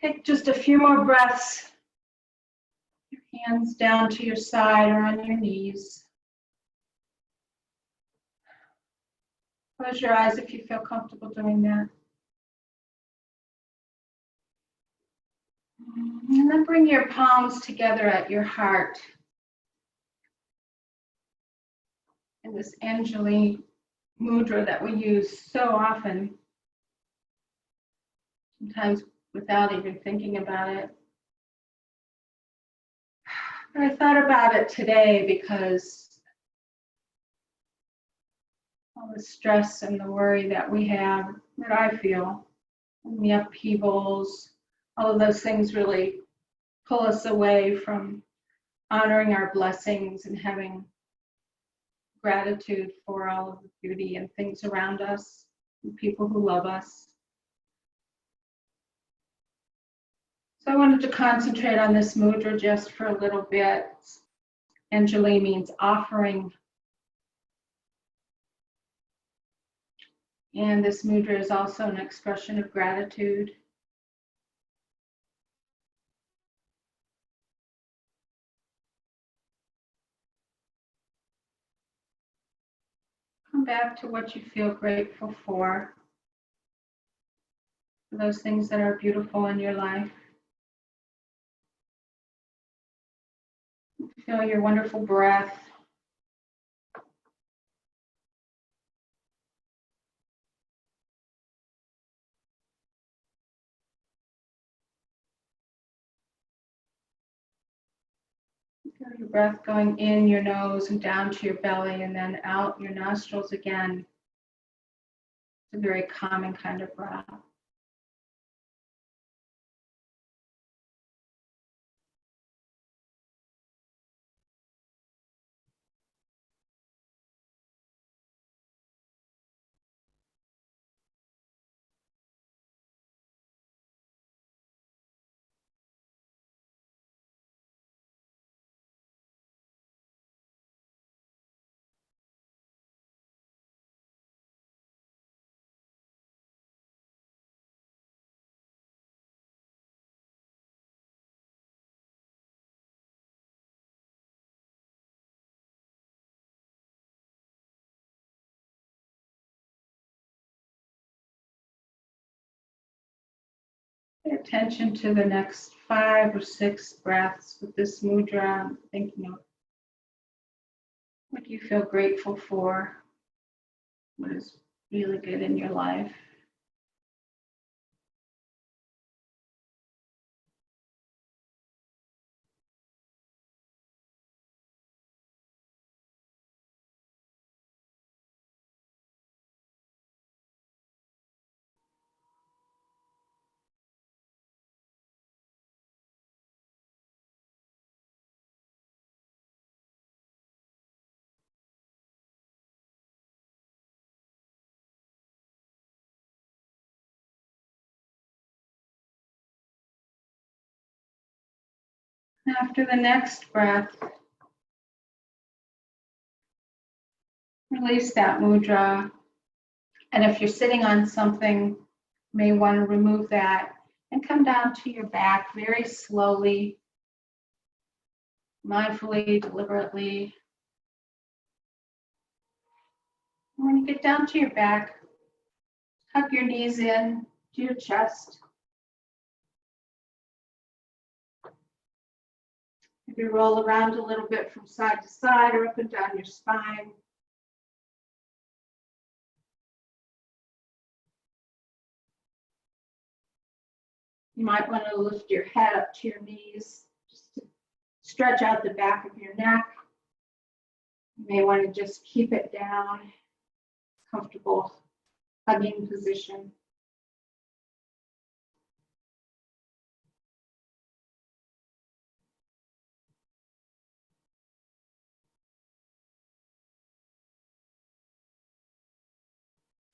Take just a few more breaths. Your hands down to your side or on your knees. Close your eyes if you feel comfortable doing that. And then bring your palms together at your heart. In this Anjali mudra that we use so often, sometimes without even thinking about it. But I thought about it today because all the stress and the worry that we have, that I feel, and the upheavals, all of those things really pull us away from honoring our blessings and having gratitude for all of the beauty and things around us, and people who love us. So I wanted to concentrate on this mudra just for a little bit. Anjali means offering. And this mudra is also an expression of gratitude. Come back to what you feel grateful for those things that are beautiful in your life. Feel your wonderful breath. Feel your breath going in your nose and down to your belly and then out your nostrils again. It's a very calming kind of breath. Pay attention to the next 5 or 6 breaths with this mudra, thinking of what you feel grateful for, what is really good in your life. After the next breath, release that mudra. And if you're sitting on something, you may want to remove that and come down to your back very slowly, mindfully, deliberately. And when you get down to your back, hug your knees in to your chest. Maybe roll around a little bit from side to side or up and down your spine. You might want to lift your head up to your knees, just to stretch out the back of your neck. You may want to just keep it down, comfortable hugging position.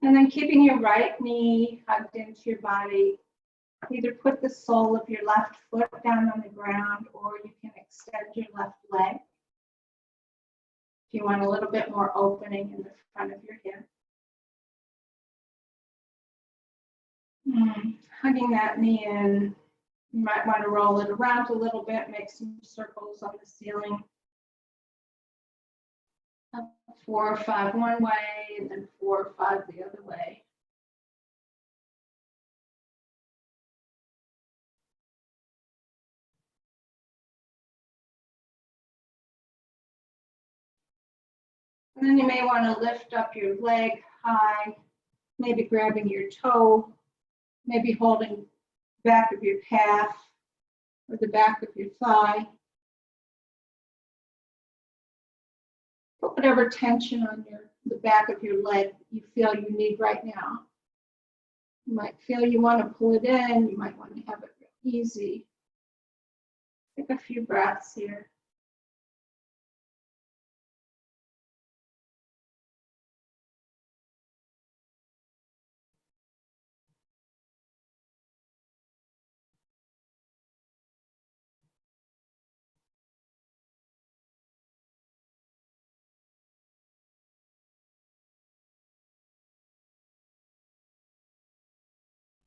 And then keeping your right knee hugged into your body, either put the sole of your left foot down on the ground or you can extend your left leg. If you want a little bit more opening in the front of your hip. Hugging that knee in, You might want to roll it around a little bit, make some circles on the ceiling. 4 or 5 one way, and then 4 or 5 the other way. And then you may want to lift up your leg high, maybe grabbing your toe, maybe holding back of your calf or the back of your thigh. Put whatever tension on the back of your leg you feel you need right now. You might feel you want to pull it in. You might want to have it easy. Take a few breaths here.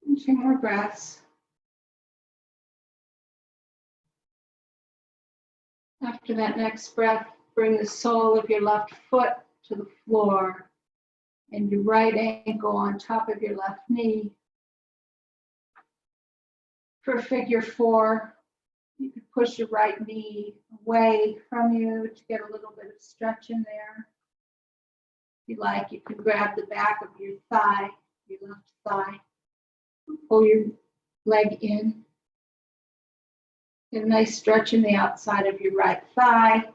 And 2 more breaths. After that next breath, bring the sole of your left foot to the floor and your right ankle on top of your left knee. For figure 4, you could push your right knee away from you to get a little bit of stretch in there. If you like, you can grab the back of your thigh, your left thigh, pull your leg in. Get a nice stretch in the outside of your right thigh.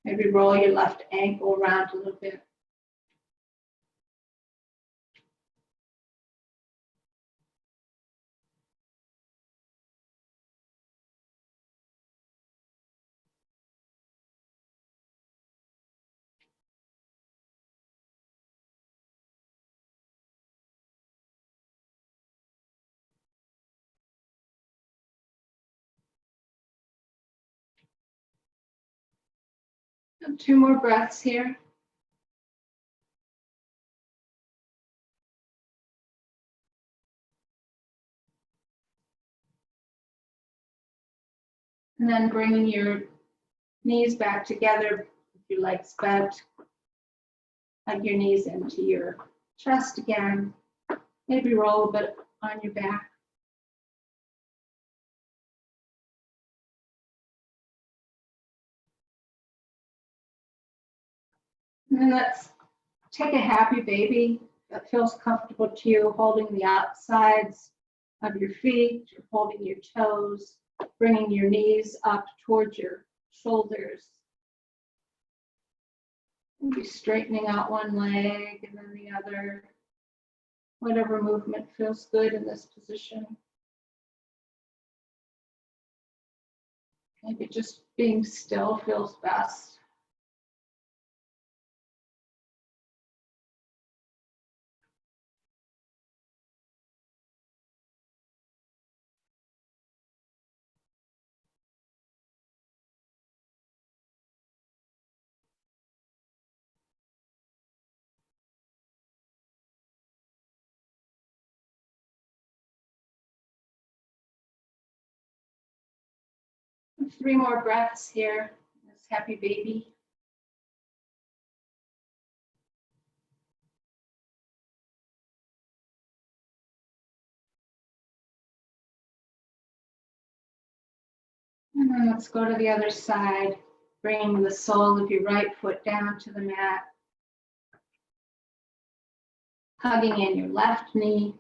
Maybe roll your left ankle around a little bit. And 2 more breaths here. And then bringing your knees back together, with your legs bent. Hug your knees into your chest again. Maybe roll a bit on your back. And then let's take a happy baby that feels comfortable to you, holding the outsides of your feet, or holding your toes, bringing your knees up towards your shoulders. Maybe straightening out one leg and then the other. Whatever movement feels good in this position. Maybe just being still feels best. And 3 more breaths here, this happy baby. And then let's go to the other side, bringing the sole of your right foot down to the mat. Hugging in your left knee.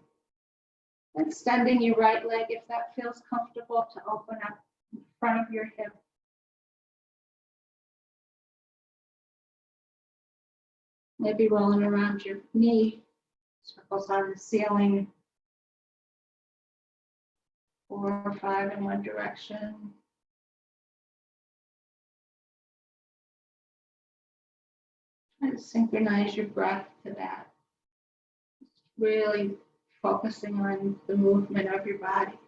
Extending your right leg if that feels comfortable to open up in front of your hip. Maybe rolling around your knee, circles on the ceiling. 4 or 5 in one direction. Try to synchronize your breath to that. Really focusing on the movement of your body.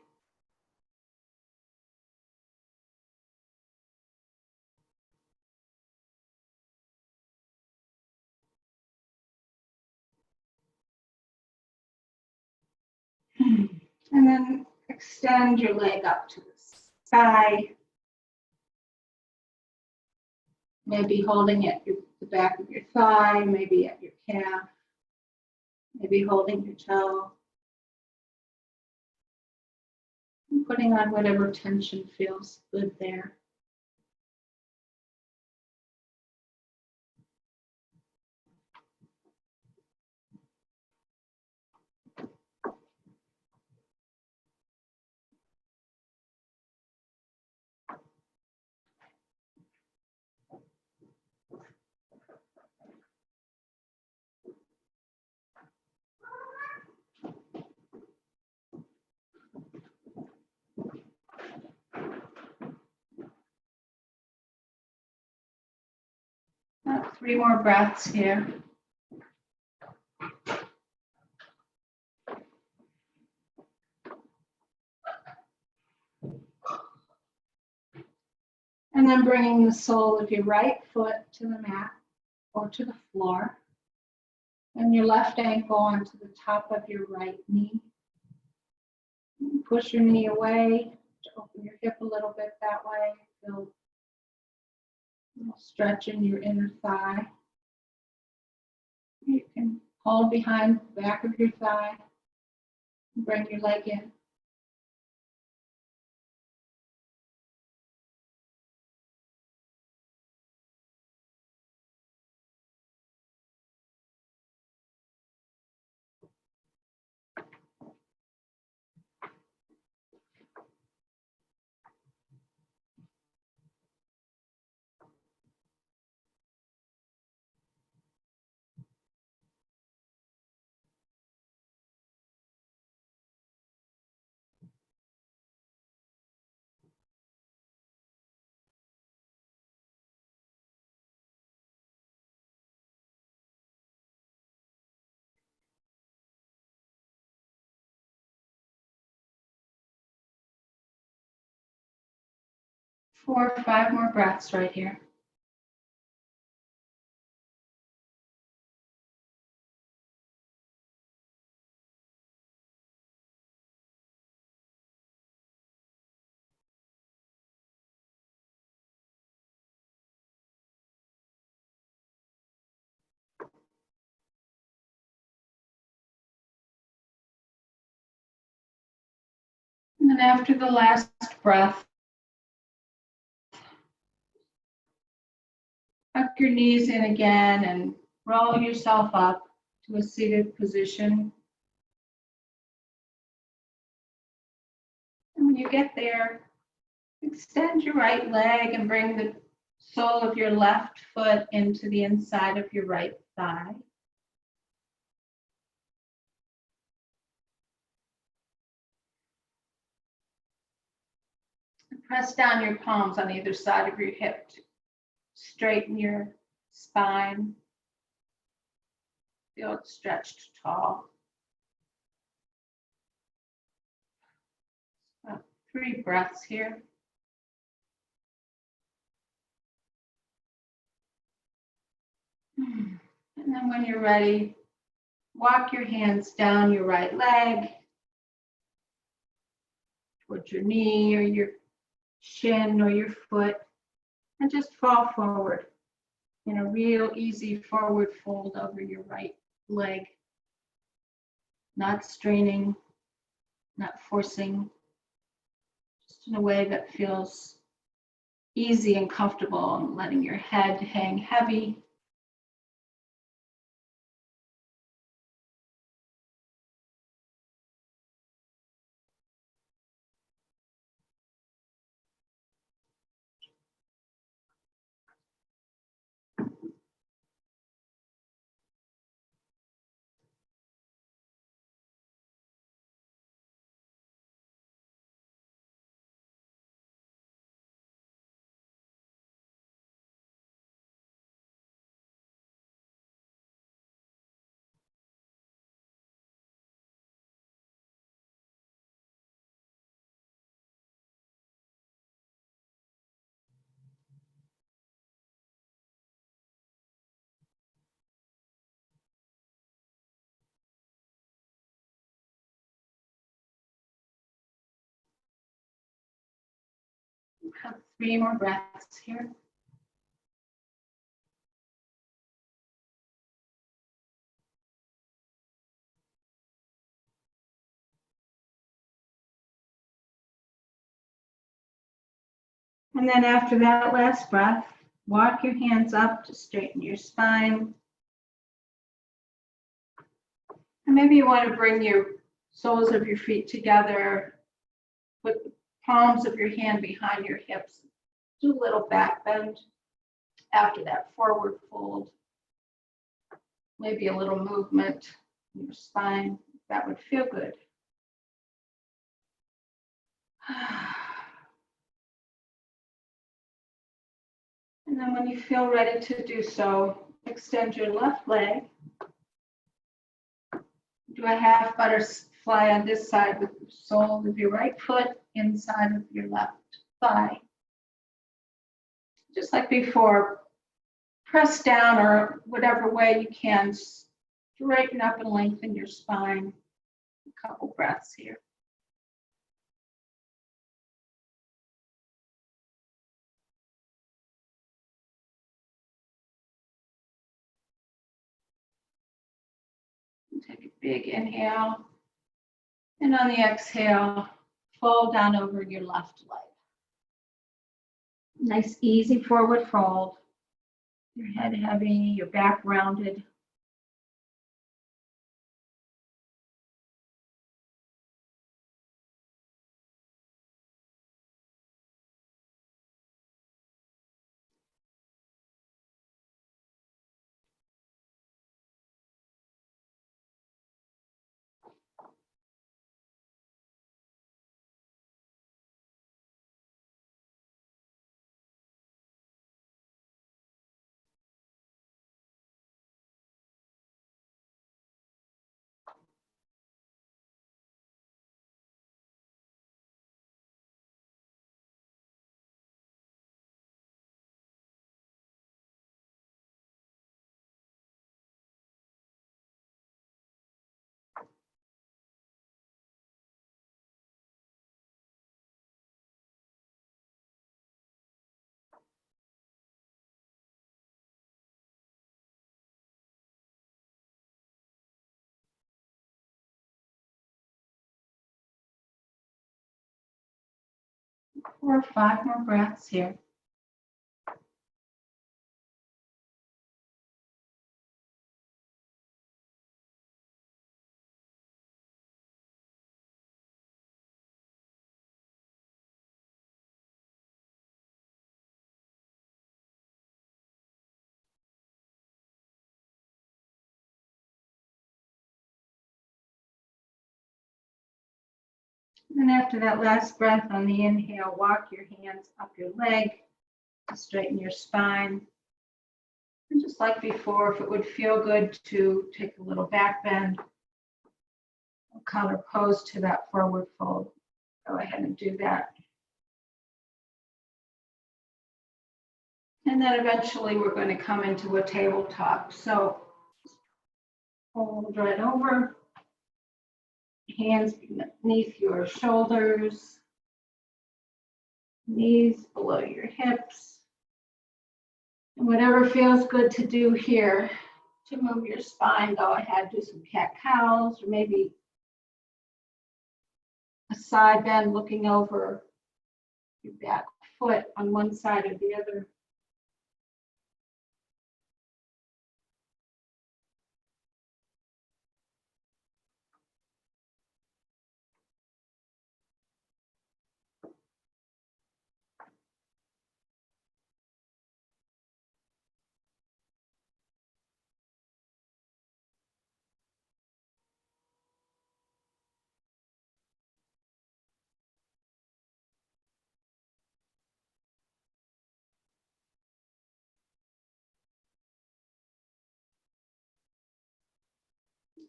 And then extend your leg up to the side. Maybe holding at the back of your thigh, maybe at your calf, maybe holding your toe. And putting on whatever tension feels good there. About 3 more breaths here. And then bringing the sole of your right foot to the mat or to the floor. And your left ankle onto the top of your right knee. Push your knee away to open your hip a little bit that way. Feel a little stretch in your inner thigh. You can hold behind the back of your thigh. Bring your leg in. Four or 5 more breaths right here. And then after the last breath, tuck your knees in again and roll yourself up to a seated position. And when you get there, extend your right leg and bring the sole of your left foot into the inside of your right thigh. And press down your palms on either side of your hip to straighten your spine. Feel it stretched tall. About 3 breaths here. And then when you're ready, walk your hands down your right leg towards your knee or your shin or your foot, and just fall forward in a real easy forward fold over your right leg. Not straining, not forcing, just in a way that feels easy and comfortable, and letting your head hang heavy. 3 more breaths here. And then after that last breath, walk your hands up to straighten your spine. And maybe you want to bring your soles of your feet together, put the palms of your hand behind your hips. Do a little back bend after that forward fold. Maybe a little movement in your spine. That would feel good. And then when you feel ready to do so, extend your left leg. Do a half butterfly on this side with the sole of your right foot inside of your left thigh. Just like before, press down or whatever way you can, straighten up and lengthen your spine. A couple breaths here. Take a big inhale, and on the exhale, fold down over your left leg. Nice, easy forward fold. Your head heavy, your back rounded. Or 5 more breaths here. And after that last breath on the inhale, walk your hands up your leg to straighten your spine. And just like before, if it would feel good to take a little back bend, counter pose to that forward fold, go ahead and do that. And then eventually we're going to come into a tabletop. So fold right over, hands beneath your shoulders, knees below your hips. And whatever feels good to do here to move your spine, go ahead, do some cat-cows, or maybe a side bend looking over your back foot on one side or the other.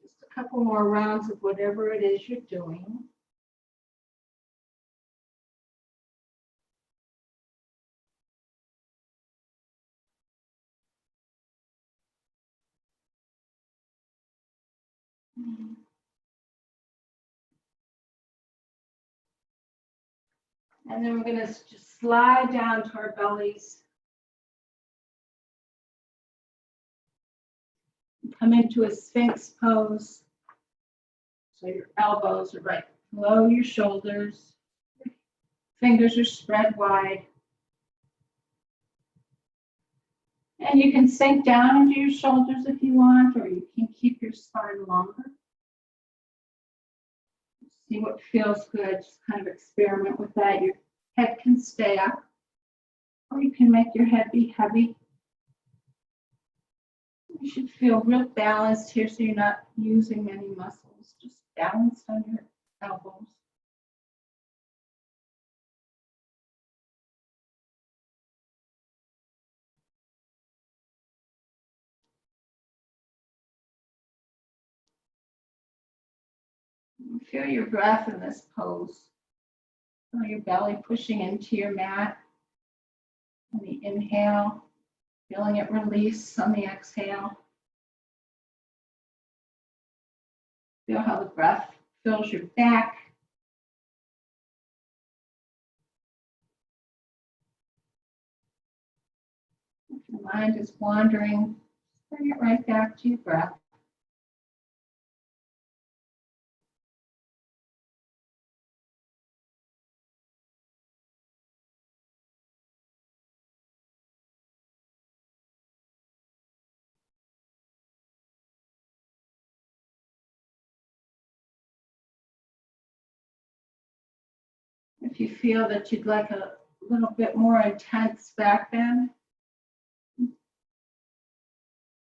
Just a couple more rounds of whatever it is you're doing. And then we're going to just slide down to our bellies. Come into a Sphinx pose. So your elbows are right below your shoulders. Fingers are spread wide. And you can sink down into your shoulders if you want, or you can keep your spine longer. See what feels good. Just kind of experiment with that. Your head can stay up, or you can make your head be heavy. You should feel real balanced here so you're not using many muscles, just balanced on your elbows. Feel your breath in this pose. Feel your belly pushing into your mat. On the inhale, feeling it release on the exhale. Feel how the breath fills your back. If your mind is wandering, bring it right back to your breath. If you feel that you'd like a little bit more intense back bend,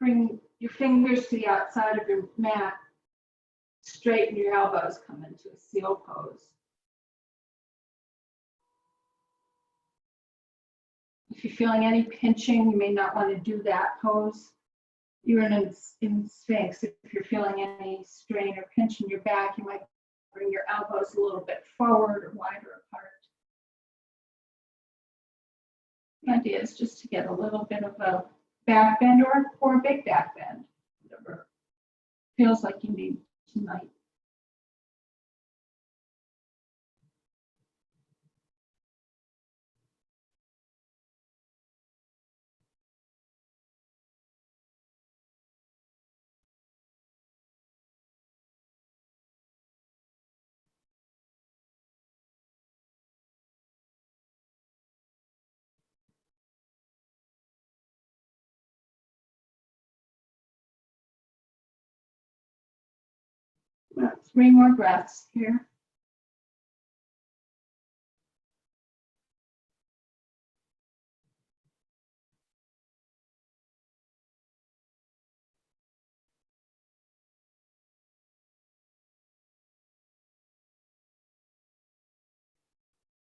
bring your fingers to the outside of your mat, straighten your elbows, come into a seal pose. If you're feeling any pinching, you may not want to do that pose. You're in Sphinx. If you're feeling any strain or pinch in your back, you might bring your elbows a little bit forward or wider apart. The idea is just to get a little bit of a back bend or a big back bend, whatever feels like you need tonight. About 3 more breaths here.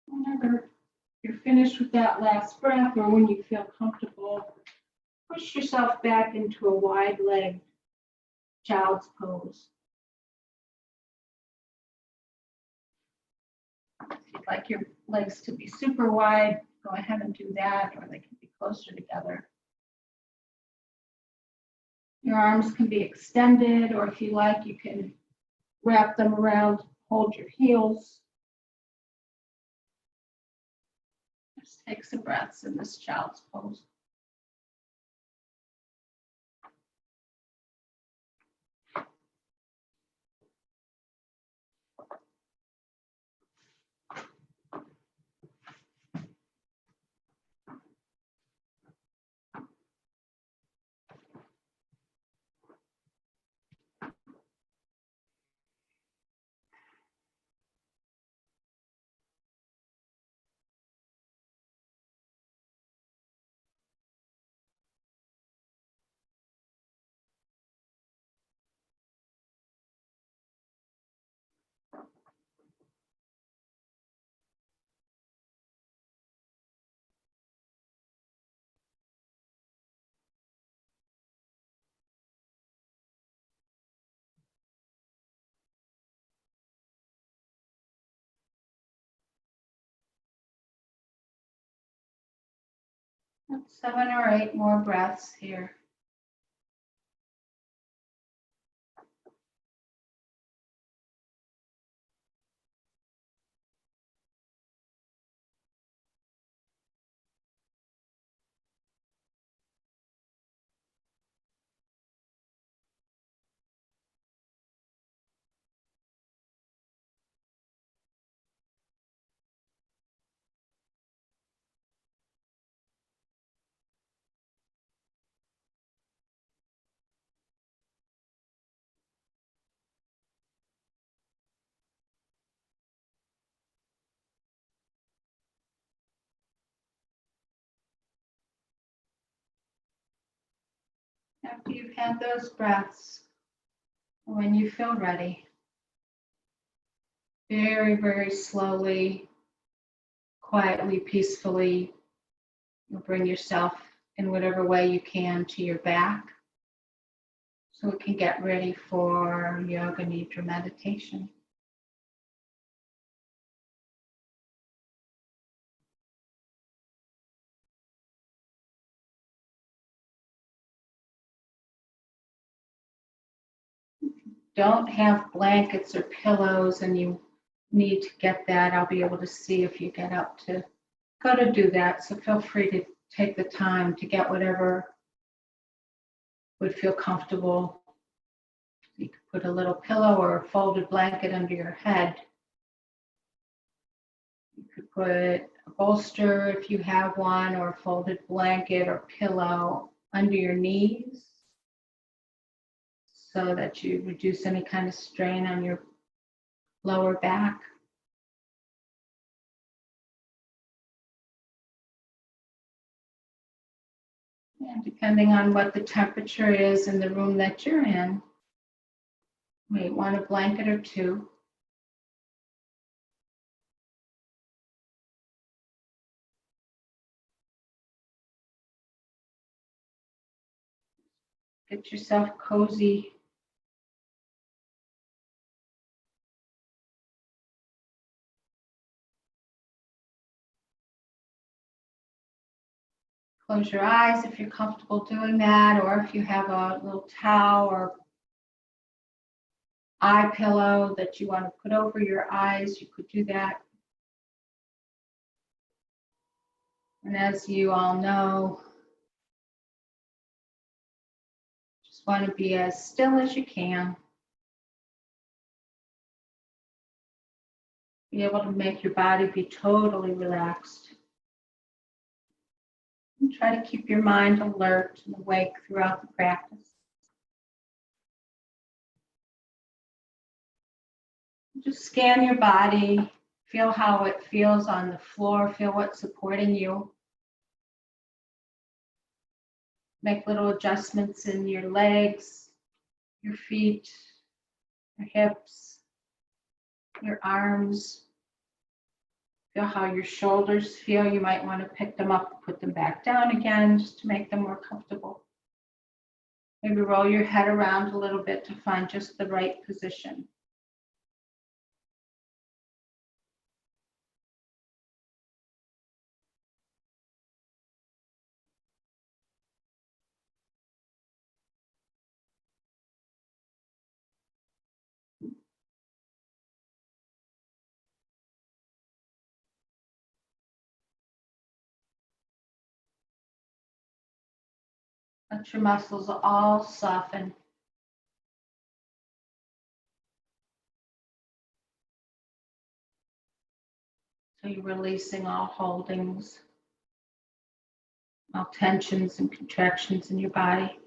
Whenever you're finished with that last breath, or when you feel comfortable, push yourself back into a wide leg child's pose. If you'd like your legs to be super wide, go ahead and do that, or they can be closer together. Your arms can be extended, or if you like, you can wrap them around, hold your heels. Just take some breaths in this child's pose. That's 7 or 8 more breaths here. After you've had those breaths, when you feel ready, very, very slowly, quietly, peacefully, you'll bring yourself in whatever way you can to your back so we can get ready for Yoga Nidra meditation. Don't have blankets or pillows and you need to get that, I'll be able to see if you get up to go to do that. So feel free to take the time to get whatever would feel comfortable. You could put a little pillow or a folded blanket under your head. You could put a bolster if you have one, or a folded blanket or pillow under your knees so that you reduce any kind of strain on your lower back. And depending on what the temperature is in the room that you're in, you may want a blanket or two. Get yourself cozy. Close your eyes if you're comfortable doing that, or if you have a little towel or eye pillow that you want to put over your eyes, you could do that. And as you all know, just want to be as still as you can. Be able to make your body be totally relaxed. And try to keep your mind alert and awake throughout the practice. Just scan your body, feel how it feels on the floor, feel what's supporting you. Make little adjustments in your legs, your feet, your hips, your arms. Feel how your shoulders feel. You might want to pick them up, put them back down again, just to make them more comfortable. Maybe roll your head around a little bit to find just the right position. Let your muscles all soften. So you're releasing all holdings, all tensions and contractions in your body.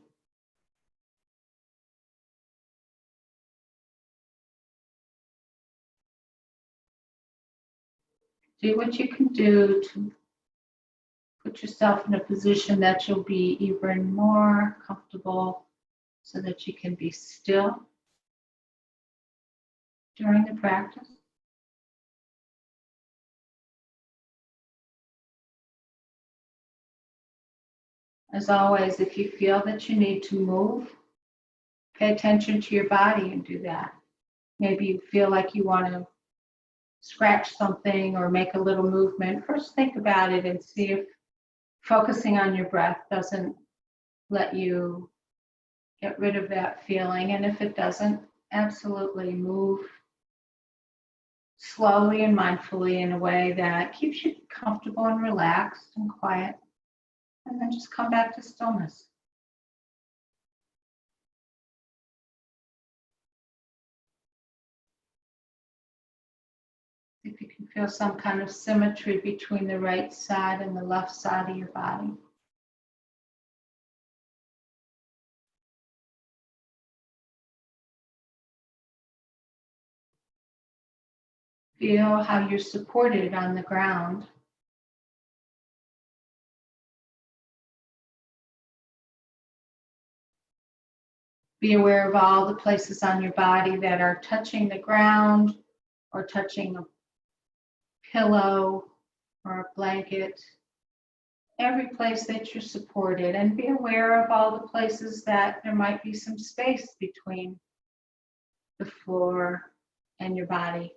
Do what you can do to put yourself in a position that you'll be even more comfortable so that you can be still during the practice. As always, if you feel that you need to move, pay attention to your body and do that. Maybe you feel like you want to scratch something or make a little movement. First, think about it and see if focusing on your breath doesn't let you get rid of that feeling. And if it doesn't, absolutely move slowly and mindfully in a way that keeps you comfortable and relaxed and quiet. And then just come back to stillness. If you can feel some kind of symmetry between the right side and the left side of your body. Feel how you're supported on the ground. Be aware of all the places on your body that are touching the ground or touching a pillow or a blanket. Every place that you're supported, and be aware of all the places that there might be some space between the floor and your body.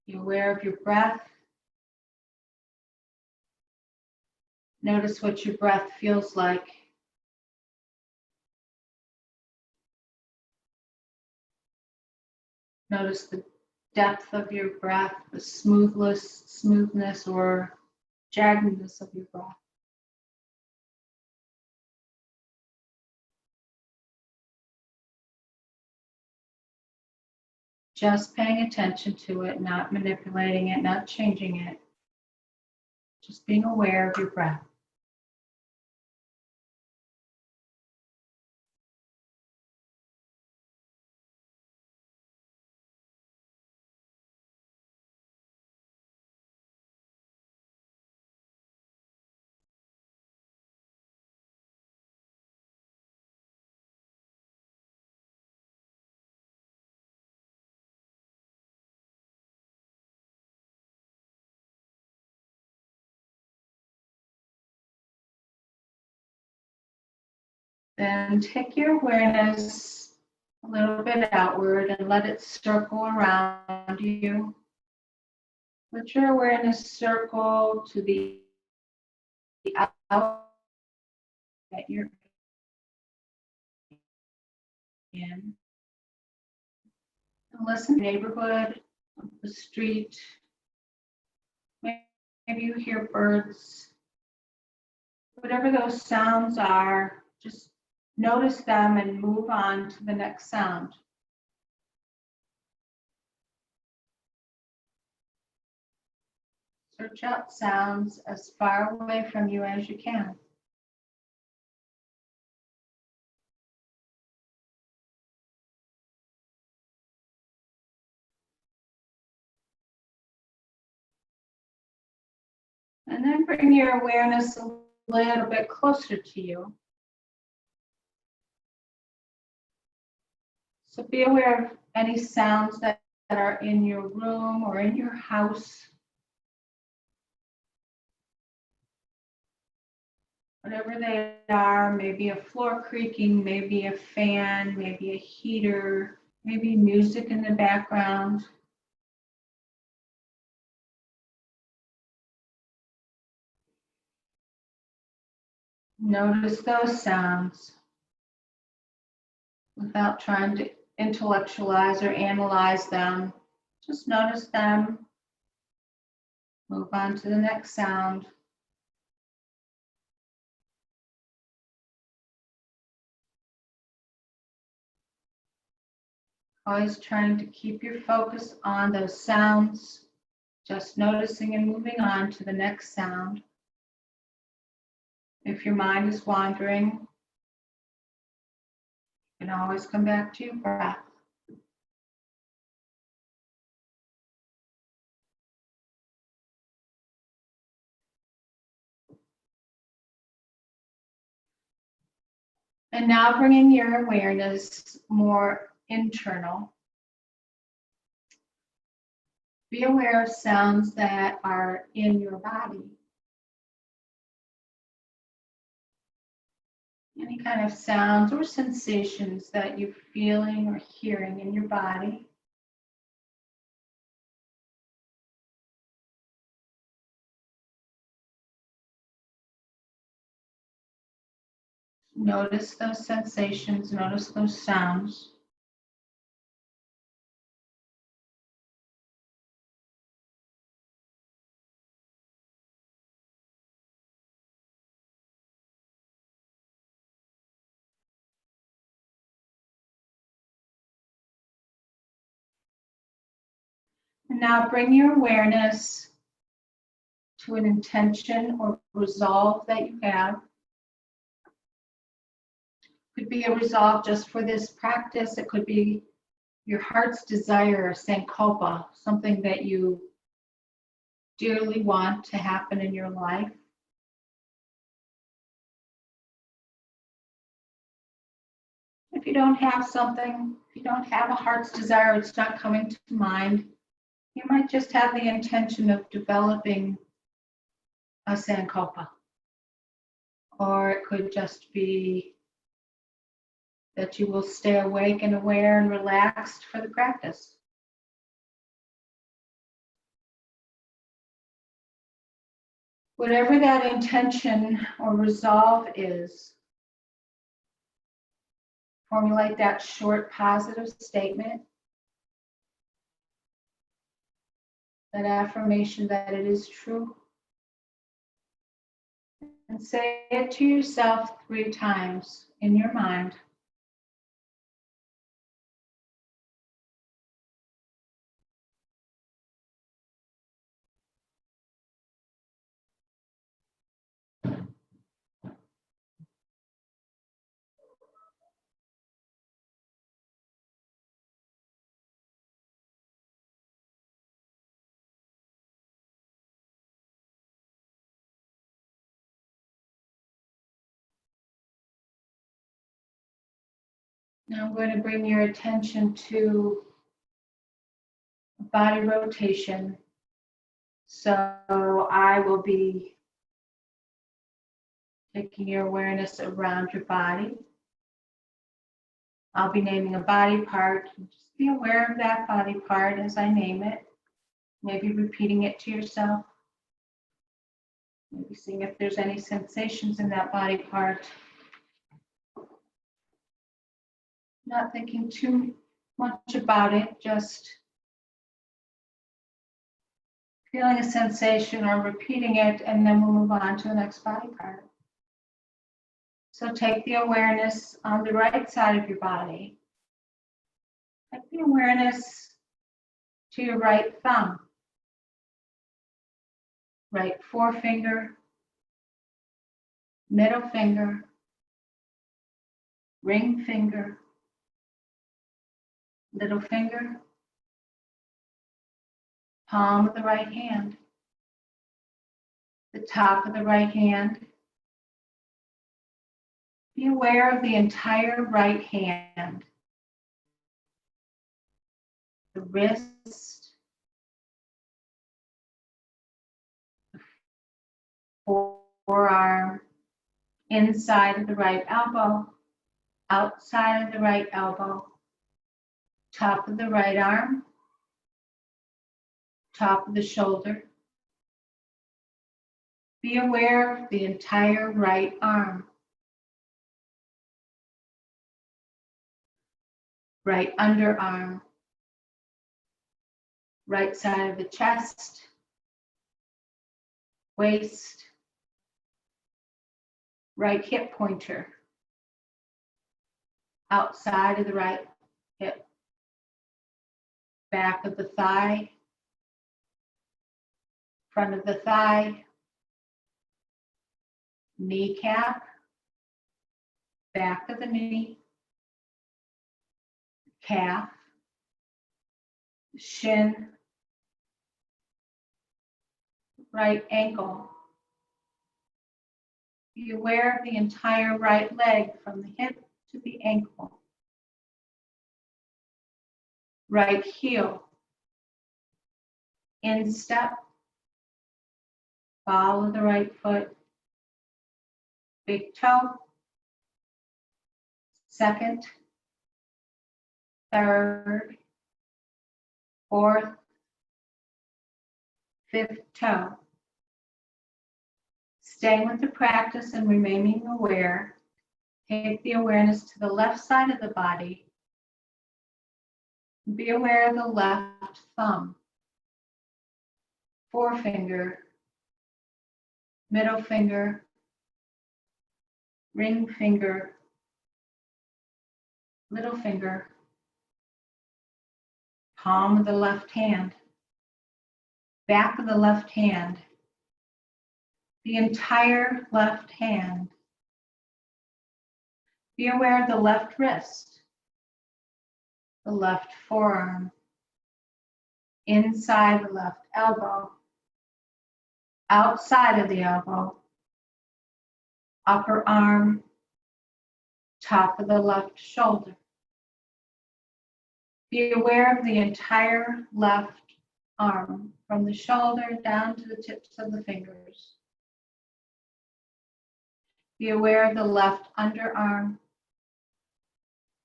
Be aware of your breath. Notice what your breath feels like. Notice the depth of your breath, the smoothness or jaggedness of your breath. Just paying attention to it, not manipulating it, not changing it. Just being aware of your breath. Then take your awareness a little bit outward and let it circle around you. Let your awareness circle to the out that you're in. And listen to the neighborhood, the street. Maybe you hear birds. Whatever those sounds are, just notice them and move on to the next sound. Search out sounds as far away from you as you can. And then bring your awareness a little bit closer to you. So be aware of any sounds that are in your room or in your house. Whatever they are, maybe a floor creaking, maybe a fan, maybe a heater, maybe music in the background. Notice those sounds without trying to intellectualize or analyze them. Just notice them. Move on to the next sound. Always trying to keep your focus on those sounds. Just noticing and moving on to the next sound. If your mind is wandering, you can always come back to your breath. And now bringing your awareness more internal. Be aware of sounds that are in your body. Any kind of sounds or sensations that you're feeling or hearing in your body. Notice those sensations, notice those sounds. And now bring your awareness to an intention or resolve that you have. Could be a resolve just for this practice. It could be your heart's desire, sankalpa, something that you dearly want to happen in your life. If you don't have something, if you don't have a heart's desire, it's not coming to mind, you might just have the intention of developing a sankalpa. Or it could just be that you will stay awake and aware and relaxed for the practice. Whatever that intention or resolve is, formulate that short positive statement, that affirmation that it is true, and say it to yourself 3 times in your mind. Now I'm going to bring your attention to body rotation. So I will be taking your awareness around your body. I'll be naming a body part. Just be aware of that body part as I name it. Maybe repeating it to yourself. Maybe seeing if there's any sensations in that body part. Not thinking too much about it, just feeling a sensation or repeating it, and then we'll move on to the next body part. So take the awareness on the right side of your body. Take the awareness to your right thumb, right forefinger, middle finger, ring finger, little finger, palm of the right hand, the top of the right hand. Be aware of the entire right hand, the wrist, the forearm, inside of the right elbow, outside of the right elbow, top of the right arm, top of the shoulder. Be aware of the entire right arm, right underarm, right side of the chest, waist, right hip pointer, outside of the right hip, back of the thigh, front of the thigh, kneecap, back of the knee, calf, shin, right ankle. Be aware of the entire right leg from the hip to the ankle. Right heel, instep, ball of the right foot, big toe, second, third, fourth, fifth toe. Staying with the practice and remaining aware, take the awareness to the left side of the body. Be aware of the left thumb, forefinger, middle finger, ring finger, little finger, palm of the left hand, back of the left hand, the entire left hand. Be aware of the left wrist, the left forearm, inside the left elbow, outside of the elbow, upper arm, top of the left shoulder. Be aware of the entire left arm, from the shoulder down to the tips of the fingers. Be aware of the left underarm,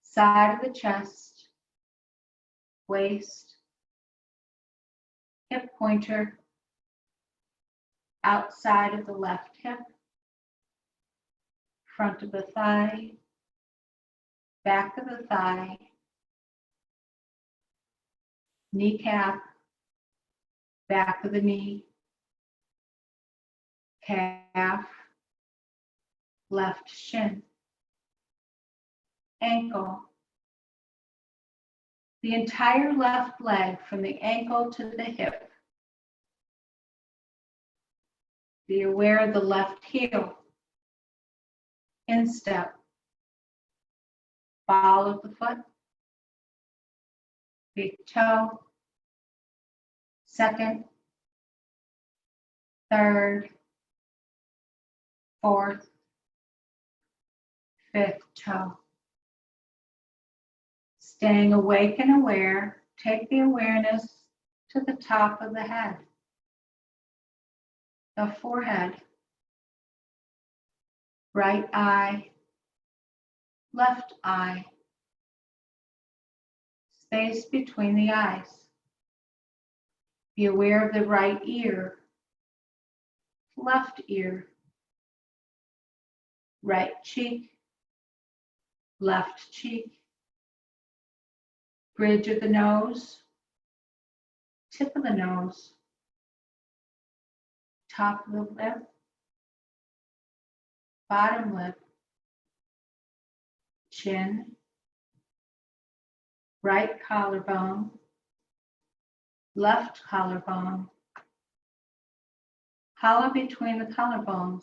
side of the chest, waist, hip pointer, outside of the left hip, front of the thigh, back of the thigh, kneecap, back of the knee, calf, left shin, ankle, the entire left leg from the ankle to the hip. Be aware of the left heel, instep, ball of the foot, big toe, second, third, fourth, fifth toe. Staying awake and aware, take the awareness to the top of the head, the forehead, right eye, left eye, space between the eyes. Be aware of the right ear, left ear, right cheek, left cheek, bridge of the nose, tip of the nose, top of the lip, bottom lip, chin, right collarbone, left collarbone, hollow between the collarbones.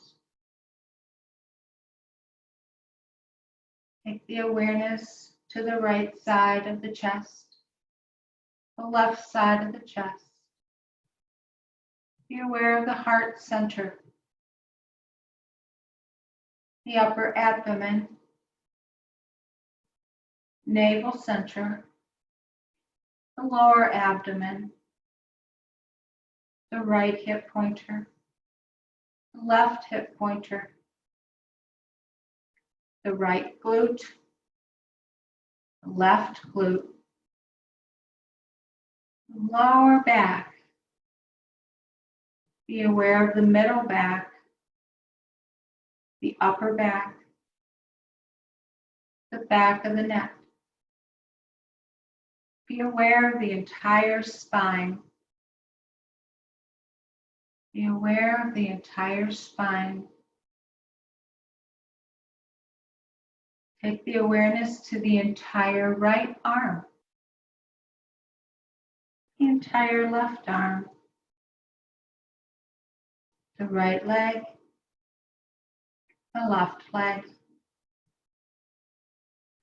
Take the awareness to the right side of the chest, the left side of the chest. Be aware of the heart center, the upper abdomen, navel center, the lower abdomen, the right hip pointer, the left hip pointer, the right glute, the left glute, lower back. Be aware of the middle back, the upper back, the back of the neck. Be aware of the entire spine. Be aware of the entire spine. Take the awareness to the entire right arm, the entire left arm, the right leg, the left leg.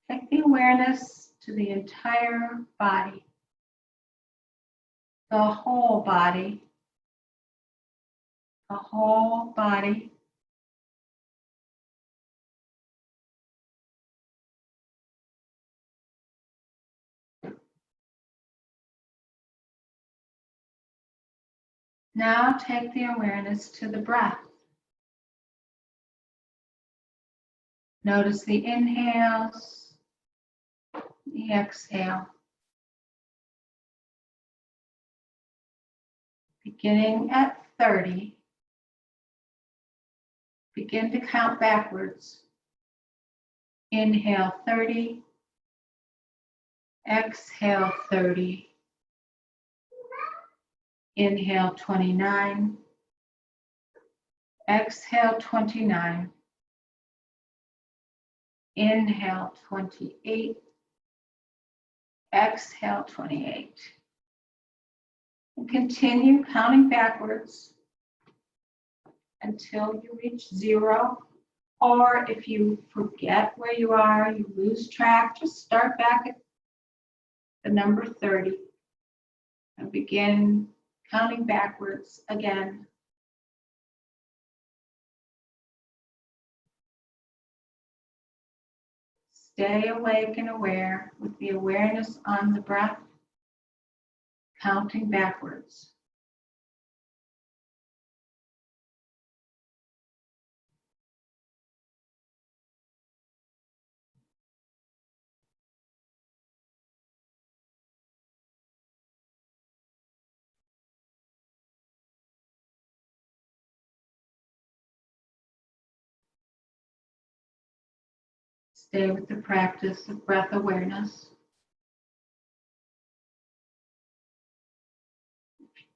Take the awareness to the entire body, the whole body, the whole body. Now take the awareness to the breath. Notice the inhales, the exhale. Beginning at 30, begin to count backwards. Inhale 30, exhale 30. Inhale 29, exhale 29. Inhale 28, exhale 28. And continue counting backwards until you reach 0 Or if you forget where you are, you lose track, just start back at the number 30 and begin counting backwards again. Stay awake and aware with the awareness on the breath, counting backwards. Stay with the practice of breath awareness.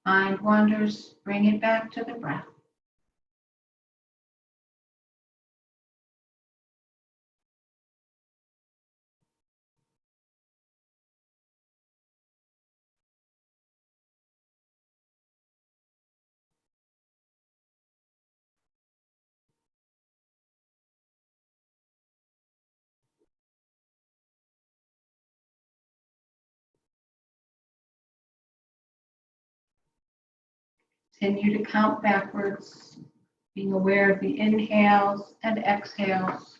Mind wanders, bring it back to the breath. Continue to count backwards, being aware of the inhales and exhales.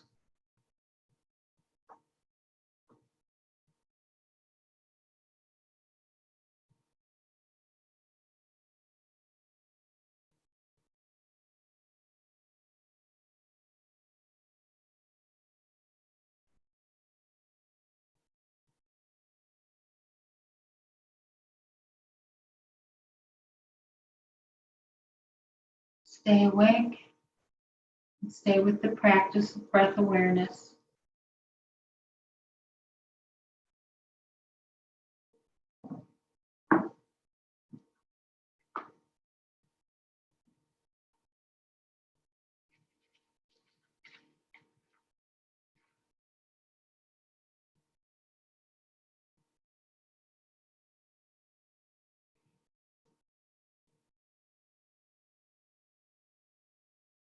Stay awake and stay with the practice of breath awareness.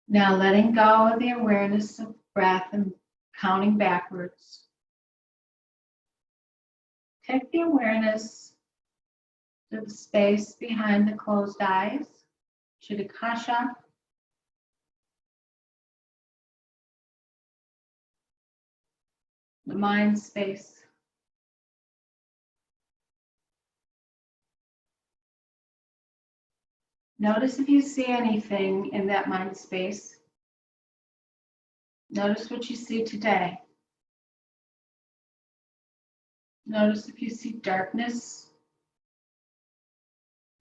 Now letting go of the awareness of breath and counting backwards. Take the awareness to the space behind the closed eyes, Chitakasha. The mind space. Notice if you see anything in that mind space. Notice what you see today. Notice if you see darkness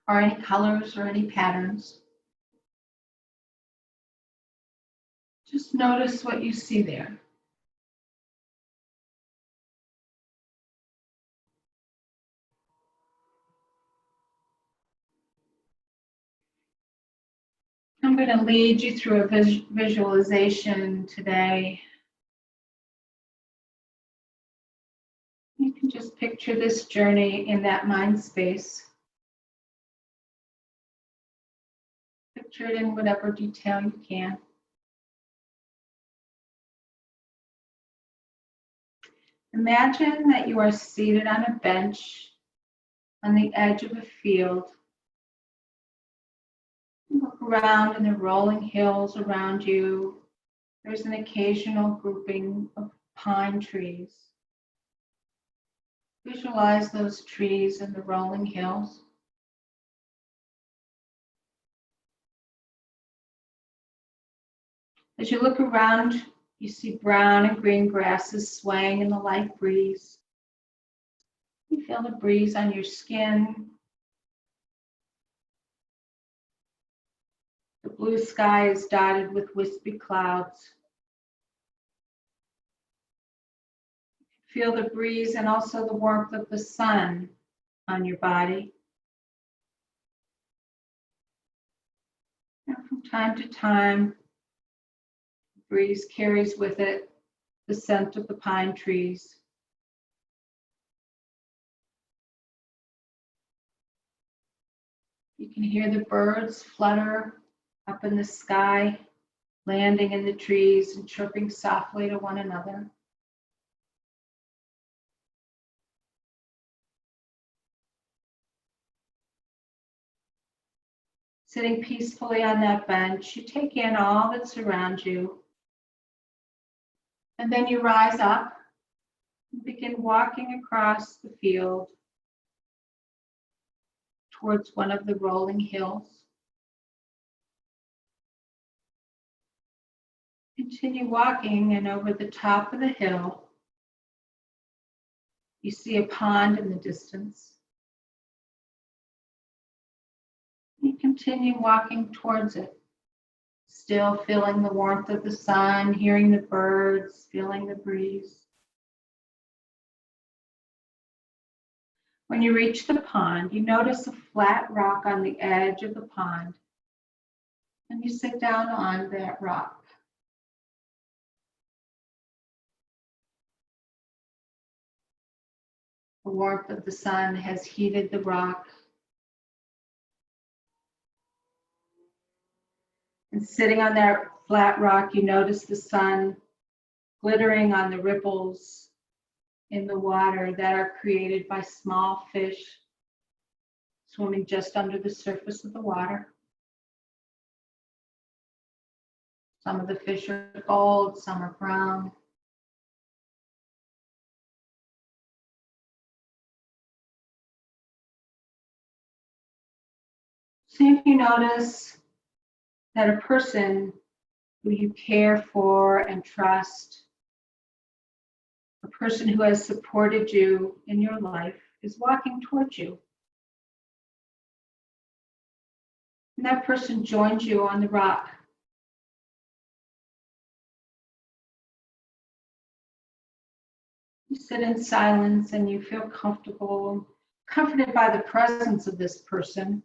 or any colors or any patterns. Just notice what you see there. I'm going to lead you through a visualization today. You can just picture this journey in that mind space. Picture it in whatever detail you can. Imagine that you are seated on a bench on the edge of a field. Look around in the rolling hills around you. There's an occasional grouping of pine trees. Visualize those trees and the rolling hills. As you look around, you see brown and green grasses swaying in the light breeze. You feel the breeze on your skin. The blue sky is dotted with wispy clouds. Feel the breeze and also the warmth of the sun on your body. And from time to time, the breeze carries with it the scent of the pine trees. You can hear the birds flutter up in the sky. landing in the trees and chirping softly to one another. Sitting peacefully on that bench, you take in all that's around you. And then you rise up and begin walking across the field towards one of the rolling hills. Continue walking, and over the top of the hill, you see a pond in the distance. You continue walking towards it, still feeling the warmth of the sun, hearing the birds, feeling the breeze. When you reach the pond, you notice a flat rock on the edge of the pond, and you sit down on that rock. The warmth of the sun has heated the rock. And sitting on that flat rock, you notice the sun glittering on the ripples in the water that are created by small fish swimming just under the surface of the water. Some of the fish are gold, some are brown. See if you notice that a person who you care for and trust, a person who has supported you in your life, is walking towards you. And that person joins you on the rock. You sit in silence and you feel comfortable, comforted by the presence of this person.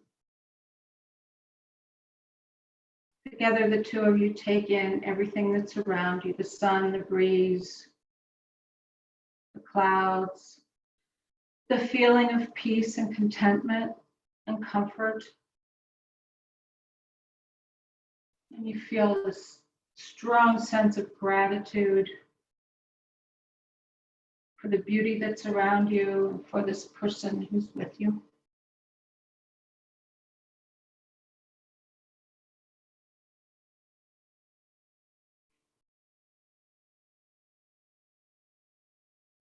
Together, the two of you take in everything that's around you, the sun, the breeze, the clouds, the feeling of peace and contentment and comfort. And you feel this strong sense of gratitude for the beauty that's around you and for this person who's with you.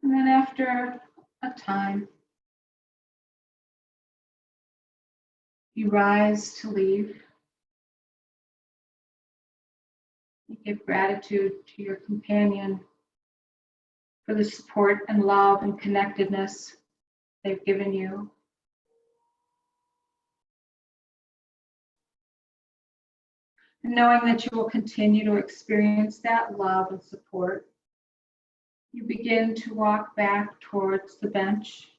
And then after a time, you rise to leave. You give gratitude to your companion for the support and love and connectedness they've given you. And knowing that you will continue to experience that love and support, you begin to walk back towards the bench.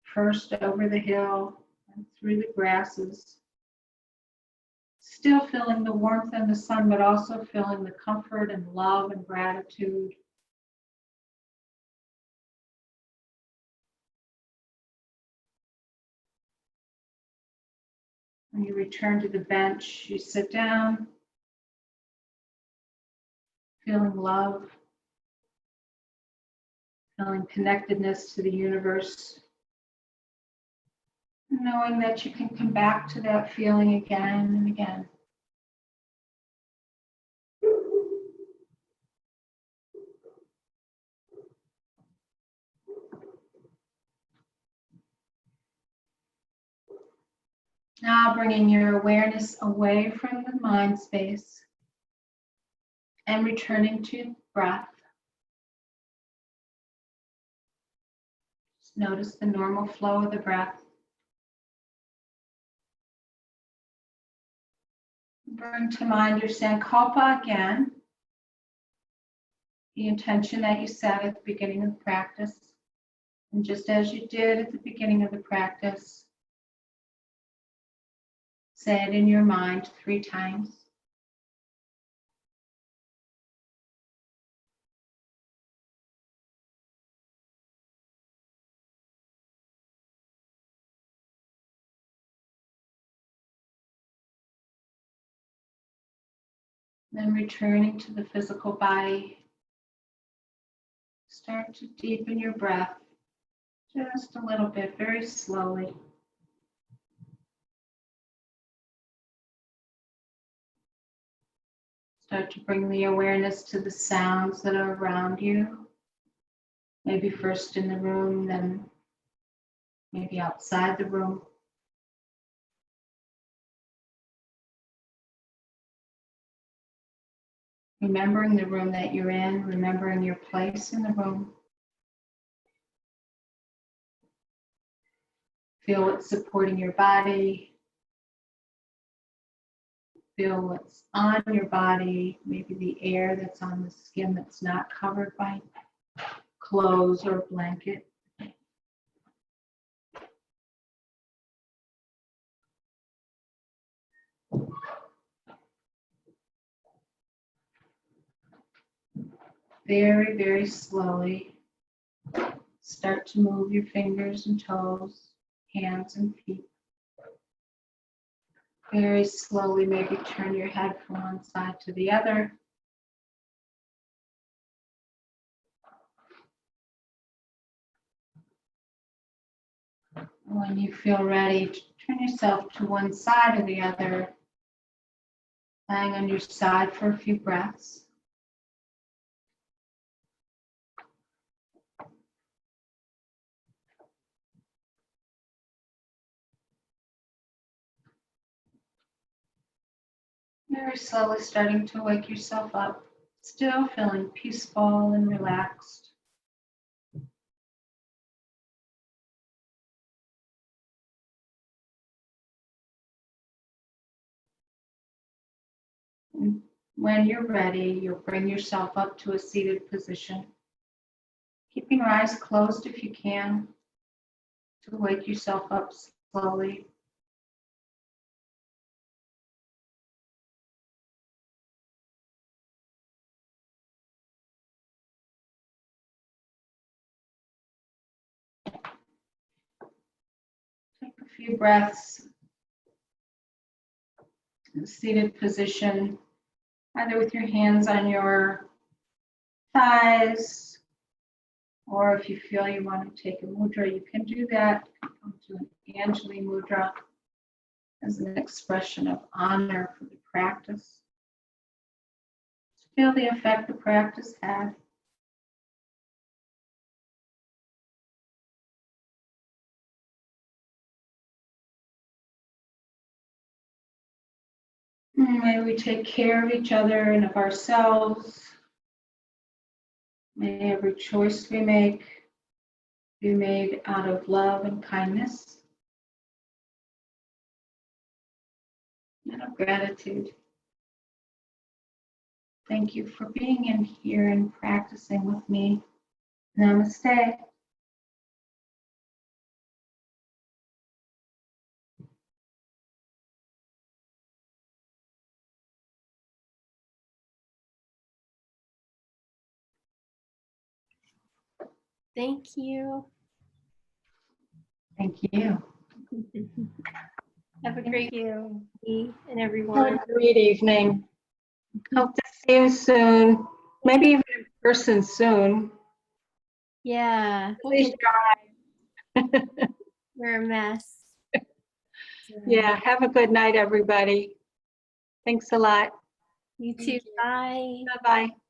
First over the hill and through the grasses, still feeling the warmth and the sun, but also feeling the comfort and love and gratitude. When you return to the bench, you sit down, feeling love, feeling connectedness to the universe, knowing that you can come back to that feeling again and again. Now bringing your awareness away from the mind space and returning to breath. Just notice the normal flow of the breath. Bring to mind your sankalpa again, the intention that you set at the beginning of the practice. And just as you did at the beginning of the practice, say it in your mind 3 times. Then returning to the physical body. Start to deepen your breath just a little bit, very slowly. Start to bring the awareness to the sounds that are around you. Maybe first in the room, then maybe outside the room. Remembering the room that you're in, remembering your place in the room. Feel what's supporting your body. Feel what's on your body, maybe the air that's on the skin that's not covered by clothes or blanket. Very, very slowly, start to move your fingers and toes, hands and feet. Very slowly, maybe turn your head from one side to the other. When you feel ready, turn yourself to one side or the other, lying on your side for a few breaths. Very slowly starting to wake yourself up, still feeling peaceful and relaxed. And when you're ready, you'll bring yourself up to a seated position, keeping your eyes closed if you can, to wake yourself up slowly. Take a few breaths in a seated position, either with your hands on your thighs, or if you feel you want to take a mudra, you can do that. Come to an Anjali mudra as an expression of honor for the practice. Feel the effect the practice had. May we take care of each other and of ourselves. May every choice we make be made out of love and kindness and of gratitude. Thank you for being in here and practicing with me. Namaste. Thank you. Thank you. Have a great day and Have everyone. a great evening. Hope to see you soon. Maybe even in person soon. Yeah, Please try. we're a mess. Yeah, have a good night, everybody. Thanks a lot. You too. Bye. Bye-bye.